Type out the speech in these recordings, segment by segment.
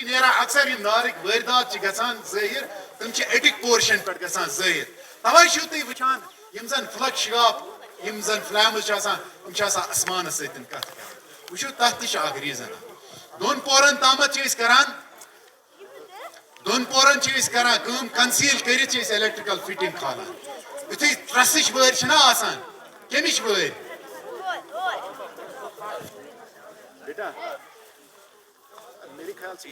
نیران اکثر یم نارک واردات گژھان ظٲہِر تم أڈِک پورشن پٮ۪ٹھ گژھان ظٲہِر توے چھِو تُہۍ وٕچھان یم زن فلک شاپ یم زن فلیمز چھِ آسان تم چھِ آسان اسمانس سۭتۍ کتھ کران وٕچھو تتھ تہِ چھُ اکھ ریٖزن دۄن پورن تامتھ چھِ أسۍ کران دۄن پورن چھِ أسۍ کران کٲم کنسیٖل کٔرِتھ چھِ أسۍ الیکٹرکل فٹنگ کھالان یُتھُے ٹرسٕچ وٲرۍ چھِنا آسان کمِچ وٲرۍ بیٹا میرے خیال سے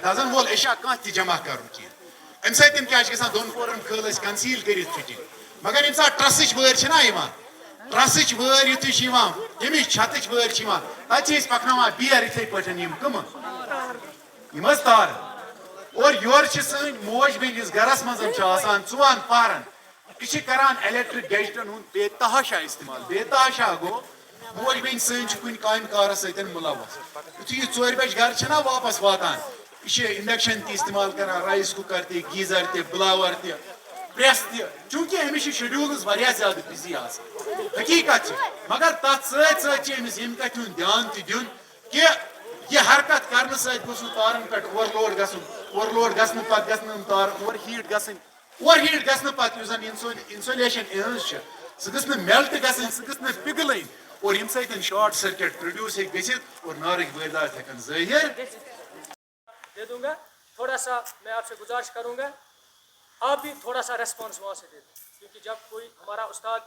دزن وول اشیا کانٛہہ تہِ جمع کرُن کینٛہہ امہِ سۭتۍ کیٛاہ چھِ گژھان دۄن پورن کھٲل أسۍ کنسیٖل کٔرِتھ فٹنگ مگر ییٚمہِ ساتہٕ ٹرسٕچ وٲرۍ چھِنا یِوان ٹرسٕچ وٲرۍ یُتھُے چھِ یِوان ییٚمِچ چھتٕچ وٲرۍ چھِ یِوان تتہِ چھِ أسۍ پکناوان بیر یِتھٕے پٲٹھۍ یِم کٕمہٕ یِم حظ تارٕ اور یورٕ چھِ سٲنۍ موج بیٚنہِ یُس گرس منٛز چھِ آسان ژۄن پہرن یہِ چھِ کران الیکٹرک گیجٹن ہُنٛد بے تحاشا استعمال بے تحاشا گوٚو موج بیٚنہِ سٲنۍ چھِ کُنہِ کامہِ کارس سۭتۍ مُلوث یُتھُے یہِ 4 بجہِ گرٕ چھِنا واپس واتان یہِ چھِ انڈکشن تہِ استعمال کران رایس کُکر تہِ گیٖزر تہِ بلاور تہِ پریس تہِ چوٗنکہِ أمِس چھِ شیڈیوٗلز واریاہ زیادٕ بِزی آسان حقیٖقت چھِ مگر تتھ سۭتۍ سۭتۍ چھِ أمِس ییٚمہِ کتھِ ہُنٛد دھیان تہِ دیُن کہِ یہِ حرکت کرنہٕ سۭتۍ گوٚژھ نہٕ تارن پٮ۪ٹھ اوور لوڈ گژھنہٕ پتہٕ گژھِ نہٕ یِم تار اوور ہیٖٹ گژھنہٕ پتہٕ یُس زن انسولیشن اِہٕنٛز چھِ سُہ گٔژھ نہٕ میلٹ گژھٕنۍ سُہ گٔژھ نہٕ پِگلٕنۍ اور ییٚمہِ سۭتۍ شارٹ سرکٹ پروڈیوس ہیٚکہِ گٔژھِتھ اور نارٕکۍ وٲرۍدات ہٮ۪کن ظٲہِر دے دوں گا تھوڑا سا میں آپ سے گزارش کروں گا آپ بھی تھوڑا سا ریسپانس وہاں سے دے دیں کیونکہ جب کوئی ہمارا استاد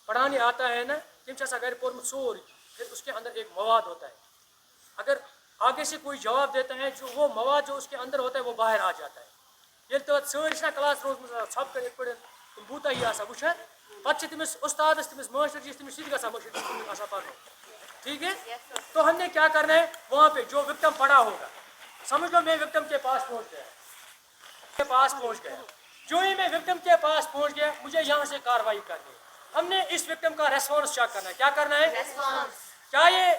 پڑھانے آتا ہے نا تم سے گھر پورمت سوری پھر اس کے اندر ایک مواد ہوتا ہے اگر آگے سے کوئی جواب دیتا ہے جو وہ مواد جو اس کے اندر ہوتا ہے وہ باہر آ جاتا ہے یہ تو سر کلاس روز سب کر پہ تم بوتا ہی آسان وچان پتہ تمس استادس تمس ماسٹر جی تمس سیدھ گا مشکل پڑھنا ٹھیک ہے تو ہم نے کیا کرنا ہے وہاں پہ جو وکٹم پڑا ہوگا سمجھ لو میں وکٹم کے پاس پہنچ گیا جو ہی میں وکٹم کے پاس پہنچ گیا مجھے یہاں سے کارروائی کرنی ہے ہم نے اس وکٹم کا ریسپانس چیک کرنا ہے کیا کرنا ہے کیا یہ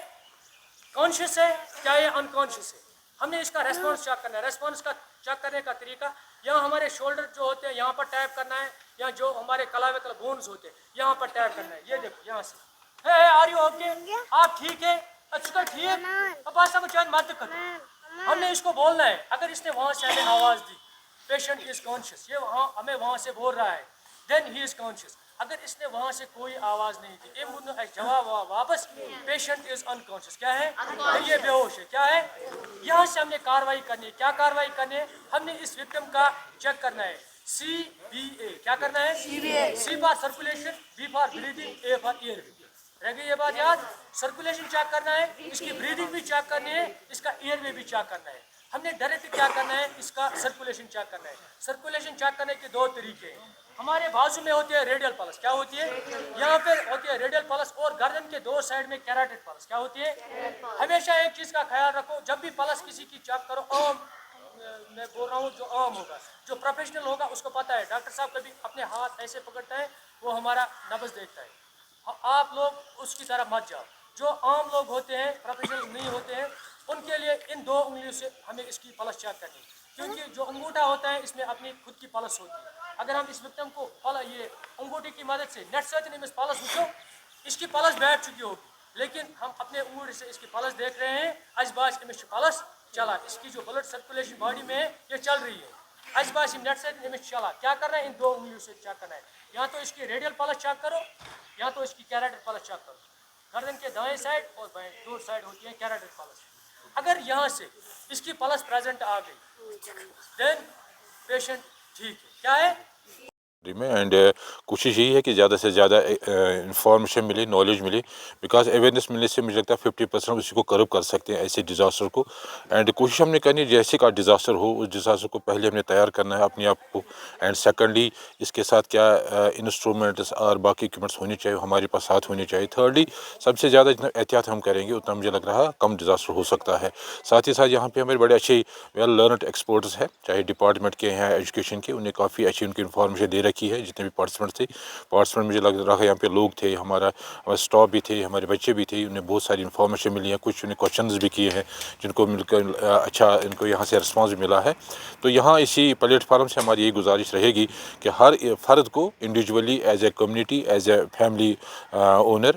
کانشیس ہے کیا یہ انکانشیس ہے ہم نے اس کا ریسپانس چیک کرنا ہے ریسپانس کا چیک کرنے کا طریقہ یہاں ہمارے شولڈر جو ہوتے ہیں یہاں پر ٹیپ کرنا ہے یا جو ہمارے کلاویکل بونز ہوتے ہیں یہاں پر ٹیپ کرنا ہے یہ دیکھو یہاں سے آر یو اوکے آپ ٹھیک ہے اچھا ٹھیک اب آسا کو چاند مت کرو ہم نے اس کو بولنا ہے اگر اس نے وہاں سے ہمیں آواز دی پیشنٹ از کانشیس یہ وہاں ہمیں وہاں سے بول رہا ہے دین ہی از کانشیس اگر اس نے وہاں سے کوئی آواز نہیں دی یہ جواب واپس پیشنٹ از انکانشیس کیا ہے یہ بے ہوش ہے کیا ہے یہاں سے ہم نے کارروائی کرنی ہے کیا کارروائی کرنی ہے ہم نے اس وکٹم کا چیک کرنا ہے CBA کیا کرنا ہے C for circulation B for breathing A for air رہ گئی یہ بات یاد سرکولیشن چیک کرنا ہے اس کی بریدنگ بھی چیک کرنی ہے اس کا ایئر وے بھی چیک کرنا ہے ہم نے ڈائریکٹ کیا کرنا ہے اس کا سرکولیشن چیک کرنا ہے سرکولیشن چیک کرنے کے دو طریقے ہیں ہمارے بازو میں ہوتی ہے ریڈیل پلس کیا ہوتی ہے یہاں پہ ہوتی ہے ریڈیل پلس اور گردن کے دو سائڈ میں کیراٹڈ پلس کیا ہوتی ہے ہمیشہ ایک چیز کا خیال رکھو جب بھی پلس کسی کی چیک کرو عام میں بول رہا ہوں جو عام ہوگا جو پروفیشنل ہوگا اس کو پتہ ہے ڈاکٹر صاحب کبھی اپنے ہاتھ ایسے پکڑتا ہے وہ ہمارا نبض دیکھتا ہے آپ لوگ اس کی طرف مت جاؤ جو عام لوگ ہوتے ہیں پروفیشنل نہیں ہوتے ہیں ان کے لیے ان دو انگلیوں سے ہمیں اس کی پلس چیک کرنی ہے کیونکہ جو انگوٹھا ہوتا ہے اس میں اپنی خود کی پلس ہوتی ہے اگر ہم اس وکٹم کو یہ انگوٹھی کی مدد سے نیٹ سے پلس وچو اس کی پلس بیٹھ چکی ہوگی لیکن ہم اپنے انگوٹھی سے اس کی پلس دیکھ رہے ہیں اس باس امس پلس چلا اس کی جو بلڈ سرکولیشن باڈی میں ہے یہ چل رہی ہے اس باس نیٹ سے امس چلا کیا کرنا ہے ان دو انگلیوں سے چیک کرنا ہے یا تو اس کی ریڈیل پلس چیک کرو یا تو اس کی کیراٹڈ پلس چیک کرو گردن کے دائیں سائڈ اور بائیں دو سائڈ ہوتی ہے کیراٹڈ پلس اگر یہاں سے اس کی پلس پریزنٹ آ گئی دین پیشنٹ ٹھیک ہے کیا ہے میں اینڈ کوشش یہی ہے کہ زیادہ سے زیادہ انفارمیشن ملے نالج ملے بیکاز اویئرنیس ملنے سے مجھے لگتا ہے 50% اسی کو کرب کر سکتے ہیں ایسے ڈیزاسٹر کو اینڈ کوشش ہم نے کرنی ہے جیسے کا ڈیزاسٹر ہو اس ڈیزاسٹر کو پہلے ہم نے تیار کرنا ہے اپنے آپ کو اینڈ سیکنڈلی اس کے ساتھ کیا انسٹرومنٹس اور باقی اکوپمنٹس ہونی چاہیے ہمارے پاس ساتھ ہونی چاہیے تھرڈلی سب سے زیادہ جتنا احتیاط ہم کریں گے اتنا مجھے لگ رہا ہے کم ڈیزاسٹر ہو سکتا ہے ساتھ ہی ساتھ یہاں پہ ہمارے بڑے اچھے ویل لرنڈ ایکسپرٹس ہیں چاہے ڈپارٹمنٹ کے ہیں ایجوکیشن کے انہیں کافی اچھی ان کی انفارمیشن دے رکھی ہے جتنے بھی پارٹیسپینٹ مجھے لگ رہا ہے یہاں پہ لوگ تھے ہمارا اسٹاف بھی تھے ہمارے بچے بھی تھے انہیں بہت ساری انفارمیشن ملی ہے کچھ انہیں کوشچنز بھی کیے ہیں جن کو مل کر اچھا ان کو یہاں سے رسپانس بھی ملا ہے تو یہاں اسی پلیٹ فارم سے ہماری یہی گزارش رہے گی کہ ہر فرد کو individually as a community as a family owner